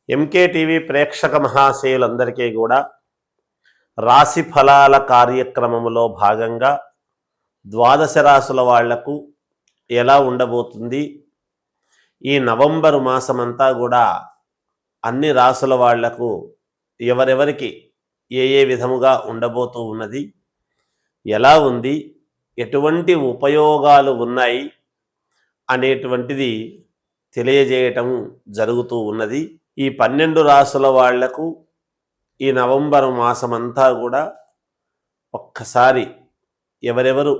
MK TV ప్రేక్షక మహాశయులందరికీ కూడా రాశి ఫలాల కార్యక్రమంలో భాగంగా ద్వాదశ రాశుల వాళ్లకు ఎలా ఉండబోతుంది, ఈ నవంబర్ మాసమంతా కూడా అన్ని రాశుల వాళ్లకు ఎవరెవరికి ఏ విధముగా ఉండబోతూ ఉన్నది, ఎలా ఉంది, ఎటువంటి ఉపయోగాలు ఉన్నాయి అనేటువంటిది తెలియజేయటం జరుగుతూ ఉన్నది. ఈ 12 రాశుల వాళ్లకు ఈ నవంబర్ మాసమంతా కూడా ఒక్కసారి ఎవరెవరు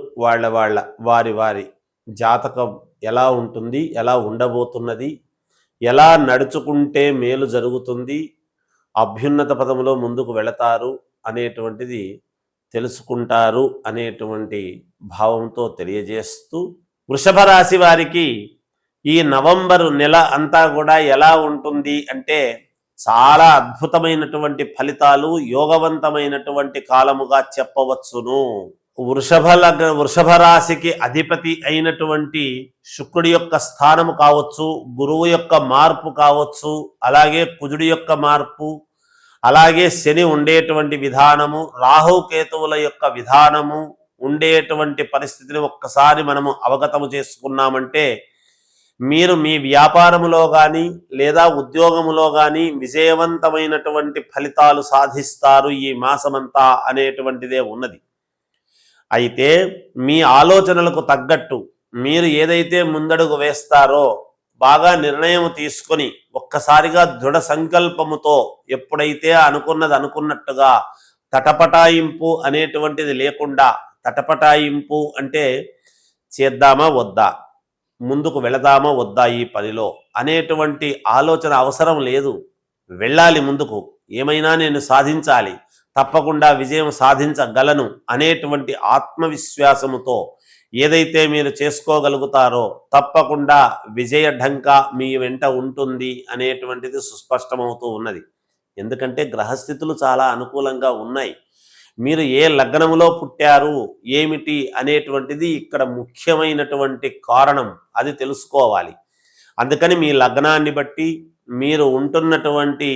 వారి జాతకం ఎలా ఉంటుంది, ఎలా ఉండబోతున్నది, ఎలా నడుచుకుంటే మేలు జరుగుతుంది, అభ్యున్నత పదములో ముందుకు వెళతారు అనేటువంటిది తెలుసుకుంటారు అనేటువంటి భావంతో తెలియజేస్తూ, వృషభ రాశి వారికి ఈ నవంబరు నెల అంతా కూడా ఎలా ఉంటుంది అంటే చాలా అద్భుతమైనటువంటి ఫలితాలు, యోగవంతమైనటువంటి కాలముగా చెప్పవచ్చును. వృషభ రాశికి అధిపతి అయినటువంటి శుక్రుడి యొక్క స్థానము కావచ్చు, గురువు యొక్క మార్పు కావచ్చు, అలాగే కుజుడి యొక్క మార్పు, అలాగే శని ఉండేటువంటి విధానము, రాహుకేతువుల యొక్క విధానము ఉండేటువంటి పరిస్థితిని ఒక్కసారి మనము అవగతము చేసుకున్నామంటే మీరు మీ వ్యాపారములో కానీ లేదా ఉద్యోగములో కానీ విజయవంతమైనటువంటి ఫలితాలు సాధిస్తారు ఈ మాసమంతా అనేటువంటిదే ఉన్నది. అయితే మీ ఆలోచనలకు తగ్గట్టు మీరు ఏదైతే ముందడుగు వేస్తారో బాగా నిర్ణయం తీసుకొని ఒక్కసారిగా దృఢ సంకల్పముతో ఎప్పుడైతే అనుకున్నట్టుగా తటపటాయింపు అనేటువంటిది లేకుండా, తటపటాయింపు అంటే చేద్దామా వద్దా, ముందుకు వెళదామా వద్దా ఈ పనిలో అనేటువంటి ఆలోచన అవసరం లేదు. వెళ్ళాలి ముందుకు, ఏమైనా నేను సాధించాలి, తప్పకుండా విజయం సాధించగలను అనేటువంటి ఆత్మవిశ్వాసముతో ఏదైతే మీరు చేసుకోగలుగుతారో తప్పకుండా విజయ ఢంకా మీ వెంట ఉంటుంది అనేటువంటిది సుస్పష్టమవుతూ ఉన్నది. ఎందుకంటే గ్రహస్థితులు చాలా అనుకూలంగా ఉన్నాయి. మీరు ఏ లగ్నములో పుట్టారు ఏమిటి అనేటువంటిది ఇక్కడ ముఖ్యమైనటువంటి కారణం, అది తెలుసుకోవాలి. అందుకని మీ లగ్నాన్ని బట్టి, మీరు ఉంటున్నటువంటి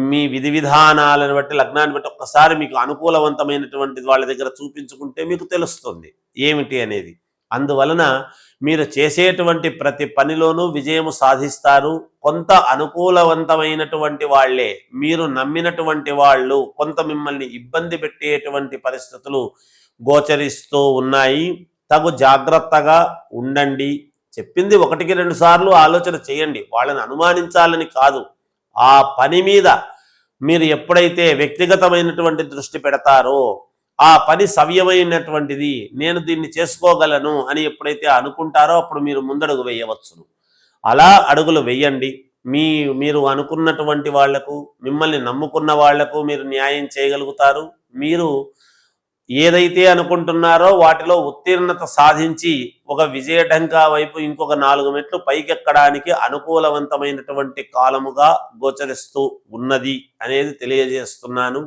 మీ విధి విధానాలను బట్టి, లగ్నాన్ని బట్టి ఒక్కసారి మీకు అనుకూలవంతమైనటువంటి వాళ్ళ దగ్గర చూపించుకుంటే మీకు తెలుస్తుంది ఏమిటి అనేది. అందువలన మీరు చేసేటువంటి ప్రతి పనిలోనూ విజయము సాధిస్తారు. కొంత అనుకూలవంతమైనటువంటి వాళ్లే, మీరు నమ్మినటువంటి వాళ్ళు కొంత మిమ్మల్ని ఇబ్బంది పెట్టేటువంటి పరిస్థితులు గోచరిస్తూ ఉన్నాయి. తగు జాగ్రత్తగా ఉండండి. చెప్పింది 1-2 సార్లు ఆలోచన చేయండి, వాళ్ళని అనుమానించాలని కాదు. ఆ పని మీద మీరు ఎప్పుడైతే వ్యక్తిగతమైనటువంటి దృష్టి పెడతారో ఆ పని సవ్యమైనటువంటిది, నేను దీన్ని చేసుకోగలను అని ఎప్పుడైతే అనుకుంటారో అప్పుడు మీరు ముందడుగు వేయవచ్చును. అలా అడుగులు వేయండి. మీరు అనుకున్నటువంటి వాళ్లకు, మిమ్మల్ని నమ్ముకున్న వాళ్లకు మీరు న్యాయం చేయగలుగుతారు. మీరు ఏదైతే అనుకుంటున్నారో వాటిలో ఉత్తీర్ణత సాధించి ఒక విజయఢంకా వైపు ఇంకొక 4 మెట్లు పైకెక్కడానికి అనుకూలవంతమైనటువంటి కాలముగా గోచరిస్తూ ఉన్నది అనేది తెలియజేస్తున్నాను.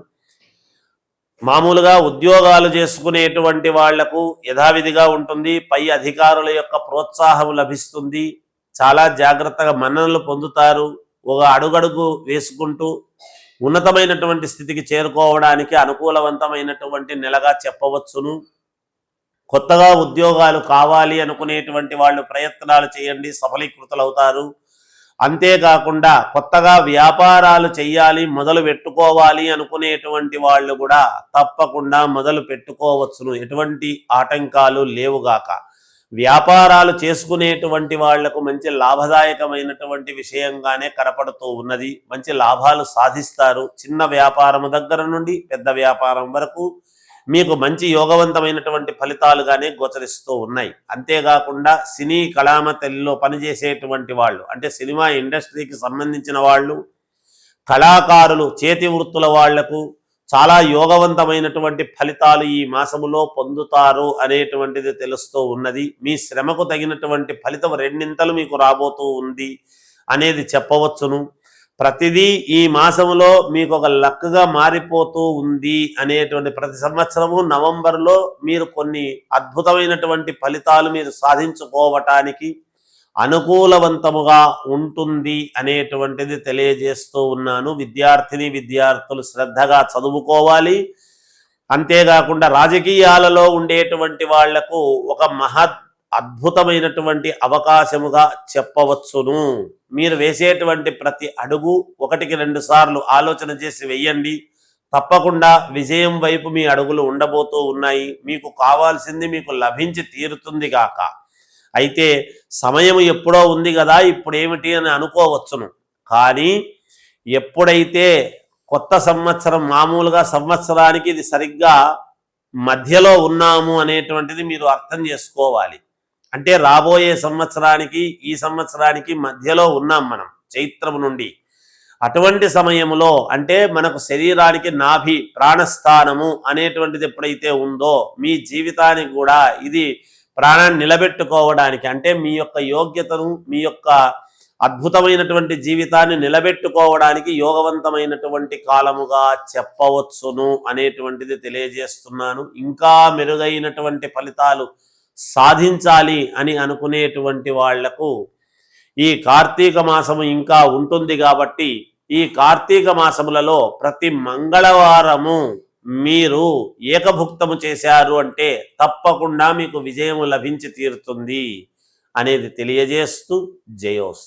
మామూలుగా ఉద్యోగాలు చేసుకునేటువంటి వాళ్లకు యథావిధిగా ఉంటుంది. పై అధికారుల యొక్క ప్రోత్సాహం లభిస్తుంది. చాలా జాగ్రత్తగా మన్ననలు పొందుతారు. ఒక అడుగడుగు వేసుకుంటూ ఉన్నతమైనటువంటి స్థితికి చేరుకోవడానికి అనుకూలవంతమైనటువంటి నెలగా చెప్పవచ్చును. కొత్తగా ఉద్యోగాలు కావాలి అనుకునేటువంటి వాళ్ళు ప్రయత్నాలు చేయండి, సఫలీకృతులవుతారు. అంతేకాకుండా కొత్తగా వ్యాపారాలు చేయాలి, మొదలు పెట్టుకోవాలి అనుకునేటువంటి వాళ్ళు కూడా తప్పకుండా మొదలు పెట్టుకోవచ్చును. ఎటువంటి ఆటంకాలు లేవుగాక. వ్యాపారాలు చేసుకునేటువంటి వాళ్లకు మంచి లాభదాయకమైనటువంటి విషయంగానే కనపడుతూ ఉన్నది. మంచి లాభాలు సాధిస్తారు. చిన్న వ్యాపారం దగ్గర నుండి పెద్ద వ్యాపారం వరకు మీకు మంచి యోగవంతమైనటువంటి ఫలితాలుగానే గోచరిస్తూ ఉన్నాయి. అంతేకాకుండా సినీ కళామతల్లో పనిచేసేటువంటి వాళ్ళు, అంటే సినిమా ఇండస్ట్రీకి సంబంధించిన వాళ్ళు, కళాకారులు, చేతి వృత్తుల వాళ్లకు చాలా యోగవంతమైనటువంటి ఫలితాలు ఈ మాసములో పొందుతారు అనేటువంటిది తెలుస్తూ ఉన్నది. మీ శ్రమకు తగినటువంటి ఫలితం 2 మీకు రాబోతూ ఉంది అనేది చెప్పవచ్చును. ప్రతిదీ ఈ మాసములో మీకు ఒక లక్గా మారిపోతూ ఉంది అనేటువంటి, ప్రతి సంవత్సరము నవంబర్లో మీరు కొన్ని అద్భుతమైనటువంటి ఫలితాలు మీరు సాధించుకోవటానికి అనుకూలవంతముగా ఉంటుంది అనేటువంటిది తెలియజేస్తూ ఉన్నాను. విద్యార్థులు శ్రద్ధగా చదువుకోవాలి. అంతేకాకుండా రాజకీయాలలో ఉండేటువంటి వాళ్లకు ఒక అద్భుతమైనటువంటి అవకాశముగా చెప్పవచ్చును. మీరు వేసేటువంటి ప్రతి అడుగు 1-2 సార్లు ఆలోచన చేసి వెయ్యండి. తప్పకుండా విజయం వైపు మీ అడుగులు ఉండబోతూ ఉన్నాయి. మీకు కావాల్సింది మీకు లభించి తీరుతుంది గాక. అయితే సమయం ఎప్పుడో ఉంది కదా, ఇప్పుడు ఏమిటి అని అనుకోవచ్చును. కానీ ఎప్పుడైతే కొత్త సంవత్సరం, మామూలుగా సంవత్సరానికి ఇది సరిగ్గా మధ్యలో ఉన్నాము అనేటువంటిది మీరు అర్థం చేసుకోవాలి. అంటే రాబోయే సంవత్సరానికి ఈ సంవత్సరానికి మధ్యలో ఉన్నాం మనం, చైత్రం నుండి. అటువంటి సమయంలో అంటే మనకు శరీరానికి నాభి ప్రాణస్థానము అనేటువంటిది ఎప్పుడైతే ఉందో, మీ జీవితానికి కూడా ఇది ప్రాణాన్ని నిలబెట్టుకోవడానికి, అంటే మీ యొక్క యోగ్యతను, మీ యొక్క అద్భుతమైనటువంటి జీవితాన్ని నిలబెట్టుకోవడానికి యోగవంతమైనటువంటి కాలముగా చెప్పవచ్చును అనేటువంటిది తెలియజేస్తున్నాను. ఇంకా మెరుగైనటువంటి ఫలితాలు సాధించాలి అని అనుకునేటువంటి వాళ్లకు ఈ కార్తీక మాసము ఇంకా ఉంటుంది కాబట్టి, ఈ కార్తీక మాసములలో ప్రతి మంగళవారము మీరు ఏకభుక్తము చేశారు అంటే తప్పకుండా మీకు విజయము లభించి తీరుతుంది అనేది తెలియజేస్తూ జయోస్తు.